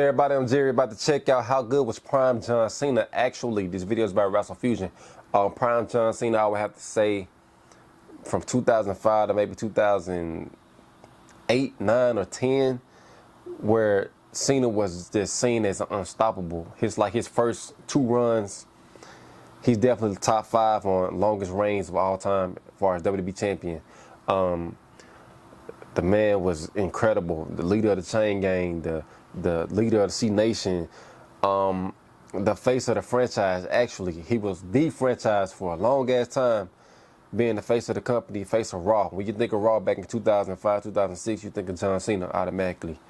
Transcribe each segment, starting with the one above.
there, everybody? I'm Jerry. About to check out how good was Prime John Cena. Actually, this video is about Wrestle Fusion. Prime John Cena, I would have to say, from 2005 to maybe 2008, 9, or 10, where Cena was just seen as unstoppable. His first 2 runs, he's definitely top 5 on longest reigns of all time as far as WWE champion. The man was incredible. The leader of the Chain Gang, the leader of the C Nation, the face of the franchise. Actually, he was the franchise for a long ass time, being the face of the company, face of Raw. When you think of Raw back in 2005, 2006, you think of John Cena automatically.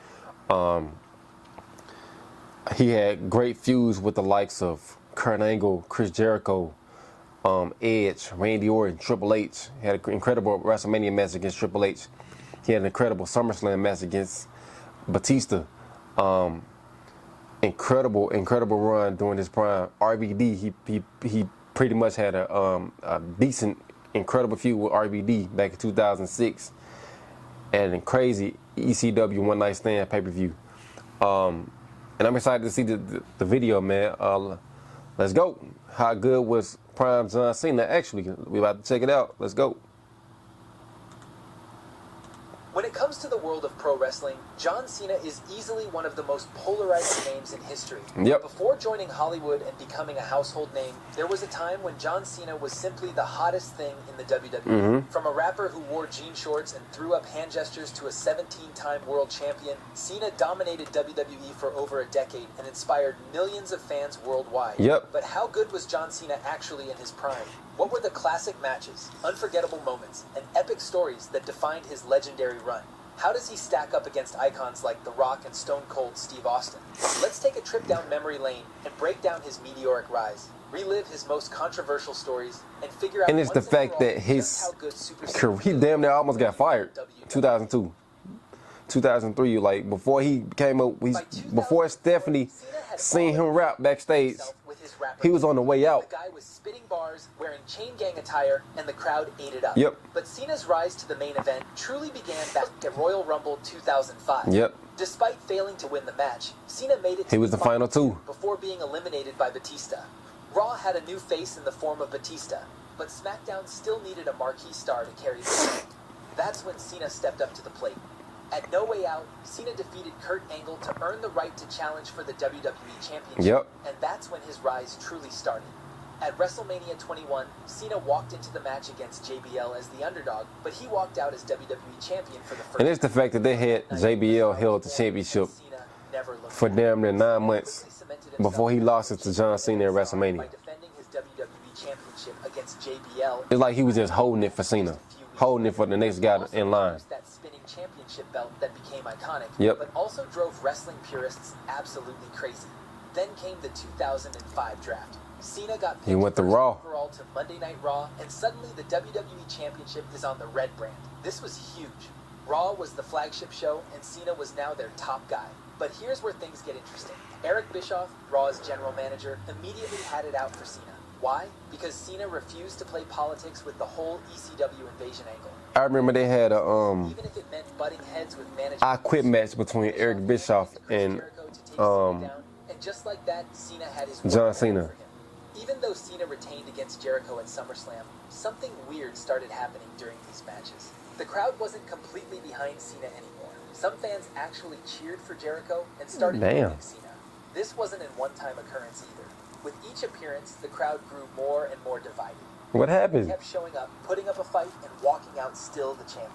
He had great feuds with the likes of Kurt Angle, Chris Jericho, Edge, Randy Orton, Triple H. He had an incredible WrestleMania match against Triple H. He had an incredible SummerSlam match against Batista. Incredible run during his prime. RVD, he pretty much had a decent, incredible feud with RVD back in 2006, and a crazy ECW One Night Stand pay-per-view. And I'm excited to see the video, man. Let's go. How good was Prime John Cena? Actually, we about to check it out. Let's go. When it comes to the world of pro wrestling, John Cena is easily one of the most polarizing names in history. Yep. Before joining Hollywood and becoming a household name, there was a time when John Cena was simply the hottest thing in the WWE. From a rapper who wore jean shorts and threw up hand gestures to a 17-time world champion, Cena dominated WWE for over a decade and inspired millions of fans worldwide. Yep. But how good was John Cena actually in his prime? What were the classic matches, unforgettable moments, and epic stories that defined his legendary run? How does he stack up against icons like The Rock and Stone Cold Steve Austin? Let's take a trip down memory lane and break down his meteoric rise, relive his most controversial stories, and figure out. And it's the fact that his career, he damn near almost got fired. 2002, 2003, like before he came up, before Stephanie seen him rap backstage, he was on the way out. The guy was spitting bars, wearing chain gang attire, and the crowd ate it up. Yep. But Cena's rise to the main event truly began back at Royal Rumble 2005. Yep. Despite failing to win the match, Cena made it to He was the final 2 before being eliminated by Batista. Raw had a new face in the form of Batista, but SmackDown still needed a marquee star to carry the show. That's when Cena stepped up to the plate. At No Way Out, Cena defeated Kurt Angle to earn the right to challenge for the WWE Championship, Yep. and that's when his rise truly started. At WrestleMania 21, Cena walked into the match against JBL as the underdog, but he walked out as WWE Champion for the first time. And it's the fact that they had JBL held the championship for damn near 9 months before he lost it to John Cena at WrestleMania. By defending his WWE Championship against JBL, It's like he was just holding it for Cena, holding it for the next guy in line. that spinning championship belt that became iconic, Yep. but also drove wrestling purists absolutely crazy. Then came the 2005 draft. Cena got picked He went to first Raw. overall to Monday Night Raw, and suddenly the WWE Championship is on the red brand. This was huge. Raw was the flagship show, and Cena was now their top guy. But here's where things get interesting. Eric Bischoff, Raw's general manager, immediately had it out for Cena. Why? Because Cena refused to play politics with the whole ECW invasion angle. I remember they had a Even if it meant butting heads with management, I Quit match between Eric Bischoff and and just like that, Cena had his John work cut Cena. out for him. Even though Cena retained against Jericho at SummerSlam, something weird started happening during these matches. The crowd wasn't completely behind Cena anymore. Some fans actually cheered for Jericho and started booing Cena. This wasn't an one-time occurrence either. With each appearance, the crowd grew more and more divided. What happened? He kept showing up, putting up a fight, and walking out still the champion.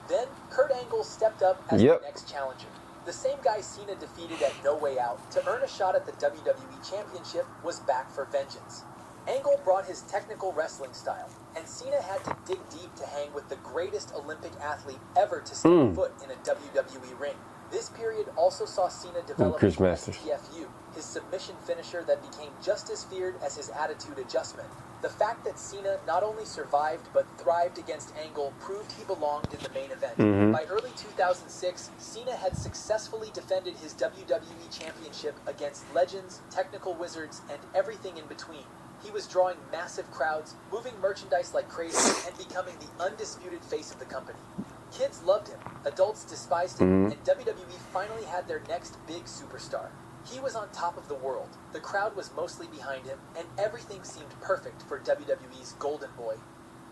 Then, Kurt Angle stepped up as the next challenger. The same guy Cena defeated at No Way Out to earn a shot at the WWE Championship was back for vengeance. Angle brought his technical wrestling style, and Cena had to dig deep to hang with the greatest Olympic athlete ever to step foot in a WWE ring. This period also saw Cena develop his TFU, his submission finisher that became just as feared as his attitude adjustment. The fact that Cena not only survived but thrived against Angle proved he belonged in the main event. By early 2006, Cena had successfully defended his WWE Championship against legends, technical wizards, and everything in between. He was drawing massive crowds, moving merchandise like crazy, and becoming the undisputed face of the company. Kids loved him, adults despised him, and WWE finally had their next big superstar. He was on top of the world, the crowd was mostly behind him, and everything seemed perfect for WWE's golden boy.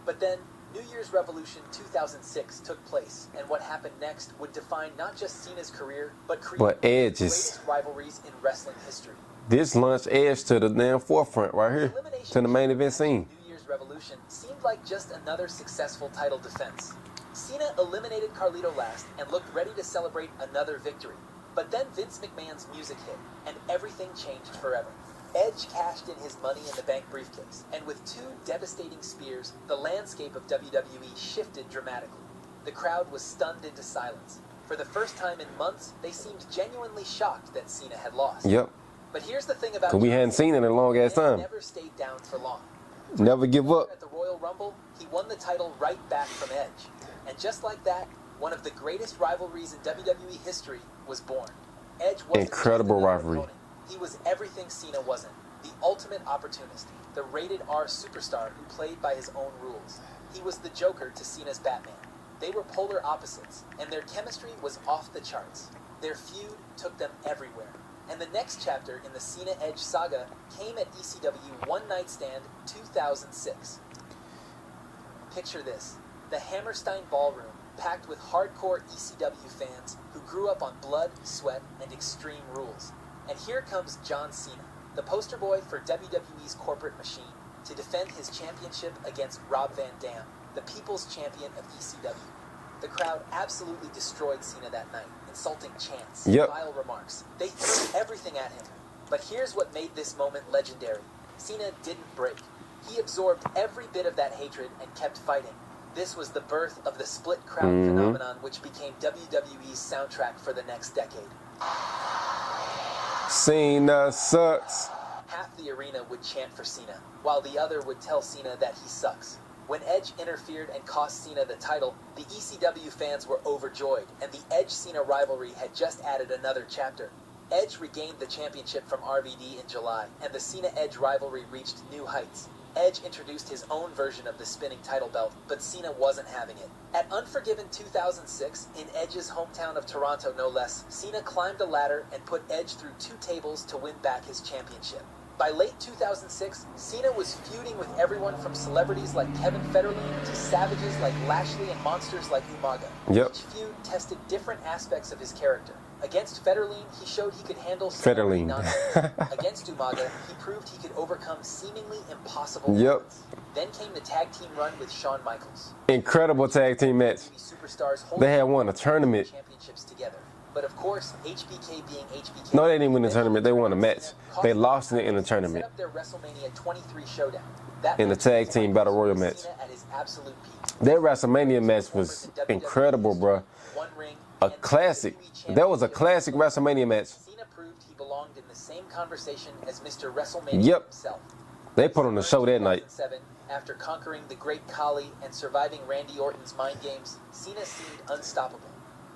But then, New Year's Revolution 2006 took place, and what happened next would define not just Cena's career, but create one of the greatest rivalries in wrestling history. This launched Edge to the damn forefront right here, to the main event scene. New Year's Revolution seemed like just another successful title defense. Cena eliminated Carlito last and looked ready to celebrate another victory. But then Vince McMahon's music hit, and everything changed forever. Edge cashed in his Money in the Bank briefcase, and with 2 devastating spears, the landscape of WWE shifted dramatically. The crowd was stunned into silence. For the first time in months, they seemed genuinely shocked that Cena had lost. Yep. But here's the thing about we hadn't seen it in a long ass time. He never stayed down for long. Never give up. At the Royal Rumble, he won the title right back from Edge. And just like that, one of the greatest rivalries in WWE history was born. Edge was incredible rivalry. Opponent. He was everything Cena wasn't. The ultimate opportunist, the rated R superstar who played by his own rules. He was the Joker to Cena's Batman. They were polar opposites, and their chemistry was off the charts. Their feud took them everywhere. And the next chapter in the Cena-Edge saga came at ECW One Night Stand 2006. Picture this, the Hammerstein Ballroom, packed with hardcore ECW fans who grew up on blood, sweat, and extreme rules. And here comes John Cena, the poster boy for WWE's corporate machine, to defend his championship against Rob Van Dam, the people's champion of ECW. The crowd absolutely destroyed Cena that night, insulting chants, vile remarks. They threw everything at him. But here's what made this moment legendary. Cena didn't break. He absorbed every bit of that hatred and kept fighting. This was the birth of the split crowd phenomenon, which became WWE's soundtrack for the next decade. Cena sucks. Half the arena would chant for Cena, while the other would tell Cena that he sucks. When Edge interfered and cost Cena the title, the ECW fans were overjoyed, and the Edge-Cena rivalry had just added another chapter. Edge regained the championship from RVD in July, and the Cena-Edge rivalry reached new heights. Edge introduced his own version of the spinning title belt, but Cena wasn't having it. At Unforgiven 2006, in Edge's hometown of Toronto no less, Cena climbed a ladder and put Edge through 2 tables to win back his championship. By late 2006, Cena was feuding with everyone from celebrities like Kevin Federline to savages like Lashley and monsters like Umaga. Each feud tested different aspects of his character. Against Federline, he showed he could handle celebrity nonsense. Against Umaga, he proved he could overcome seemingly impossible odds. Then came the tag team run with Shawn Michaels. Incredible tag team match. They had won a tournament. Championships together. But of course, HBK being HBK. No, they didn't win the tournament. They won a match. They lost it in the tournament. Set up their WrestleMania 23 showdown. In the tag team battle royal match. Their WrestleMania match was incredible, bro. A classic. That was a classic WrestleMania match. Cena proved he belonged in the same conversation as Mr. WrestleMania himself. They put on the show that night. After conquering the Great Khali and surviving Randy Orton's mind games, Cena seemed unstoppable.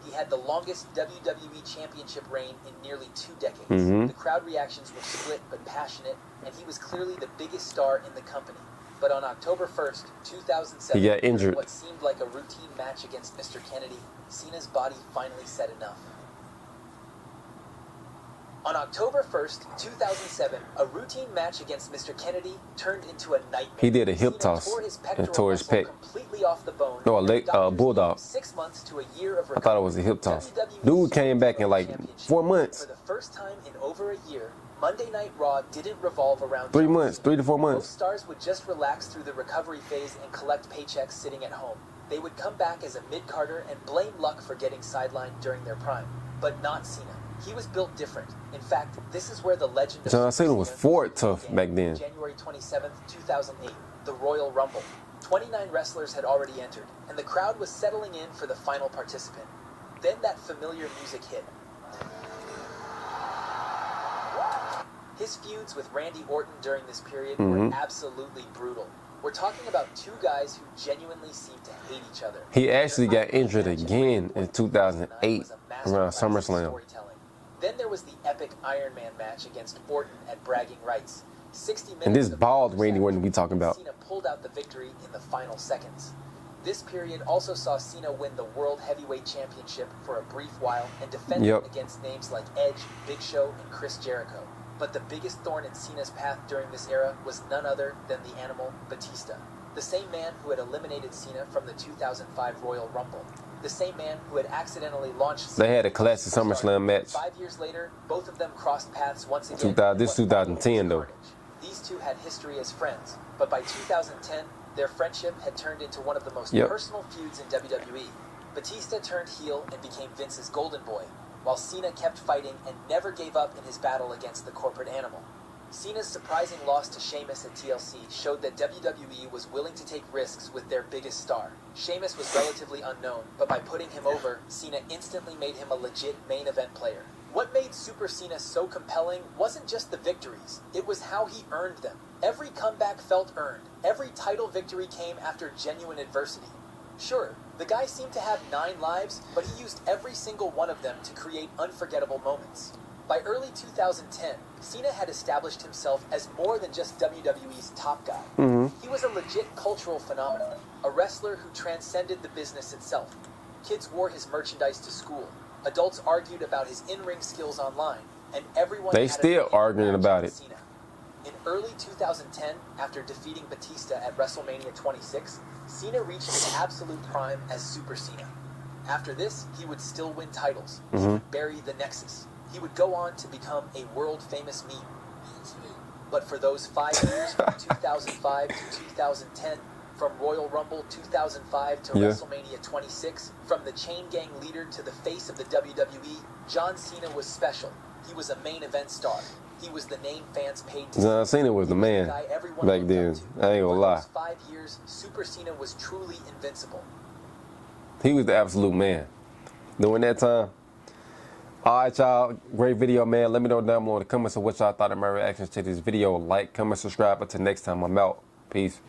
He had the longest WWE Championship reign in nearly 2 decades. The crowd reactions were split but passionate, and he was clearly the biggest star in the company. But on October 1st, 2007, he got injured. What seemed like a routine match against Mr. Kennedy, Cena's body finally said enough. On October 1st, 2007, a routine match against Mr. Kennedy turned into a nightmare. He did a hip toss and tore his pec. Completely off the bone. No, a bulldog. 6 months to a year of recovery. I thought it was a hip toss. Dude came back in like 4 months. For the first time in over a year, Monday Night Raw didn't revolve around 3 months, 3 to 4 months. Most stars would just relax through the recovery phase and collect paychecks sitting at home. They would come back as a mid-carder and blame luck for getting sidelined during their prime. But not Cena. He was built different. In fact, this is where the legend of John Cena was forward tough back then. January 27th, 2008, the Royal Rumble. 29 wrestlers had already entered, and the crowd was settling in for the final participant. Then that familiar music hit. His feuds with Randy Orton during this period were absolutely brutal. We're talking about 2 guys who genuinely seemed to hate each other. He actually got injured again in 2008 around SummerSlam. Then there was the epic Iron Man match against Orton at Bragging Rights. 60 minutes and this bald Randy Orton we talking about. Cena pulled out the victory in the final seconds. This period also saw Cena win the World Heavyweight Championship for a brief while and defend it against names like Edge, Big Show, and Chris Jericho. But the biggest thorn in Cena's path during this era was none other than the Animal Batista, the same man who had eliminated Cena from the 2005 Royal Rumble, the same man who had accidentally launched Cena. They had a classic SummerSlam match. 5 years later, both of them crossed paths once again. This 2010 though. These two had history as friends, but by 2010, their friendship had turned into one of the most personal feuds in WWE. Batista turned heel and became Vince's golden boy, while Cena kept fighting and never gave up in his battle against the corporate animal. Cena's surprising loss to Sheamus at TLC showed that WWE was willing to take risks with their biggest star. Sheamus was relatively unknown, but by putting him over, Cena instantly made him a legit main event player. What made Super Cena so compelling wasn't just the victories, it was how he earned them. Every comeback felt earned. Every title victory came after genuine adversity. Sure, the guy seemed to have 9 lives, but he used every single one of them to create unforgettable moments. By early 2010, Cena had established himself as more than just WWE's top guy. He was a legit cultural phenomenon, a wrestler who transcended the business itself. Kids wore his merchandise to school. Adults argued about his in-ring skills online, and everyone they still arguing about it. Cena. In early 2010, after defeating Batista at WrestleMania 26, Cena reached his absolute prime as Super Cena. After this, he would still win titles. He would bury the Nexus. He would go on to become a world-famous meme. But for those 5 years from 2005 to 2010, from Royal Rumble 2005 to WrestleMania 26, from the chain gang leader to the face of the WWE, John Cena was special. He was a main event star. He was the name fans paid to see. John Cena was the man back then. I ain't gonna lie. For those 5 years, Super Cena was truly invincible. He was the absolute man during that time. All right, y'all. Great video, man. Let me know down below in the comments of what y'all thought of my reactions to this video. Like, comment, subscribe. Until next time, I'm out. Peace.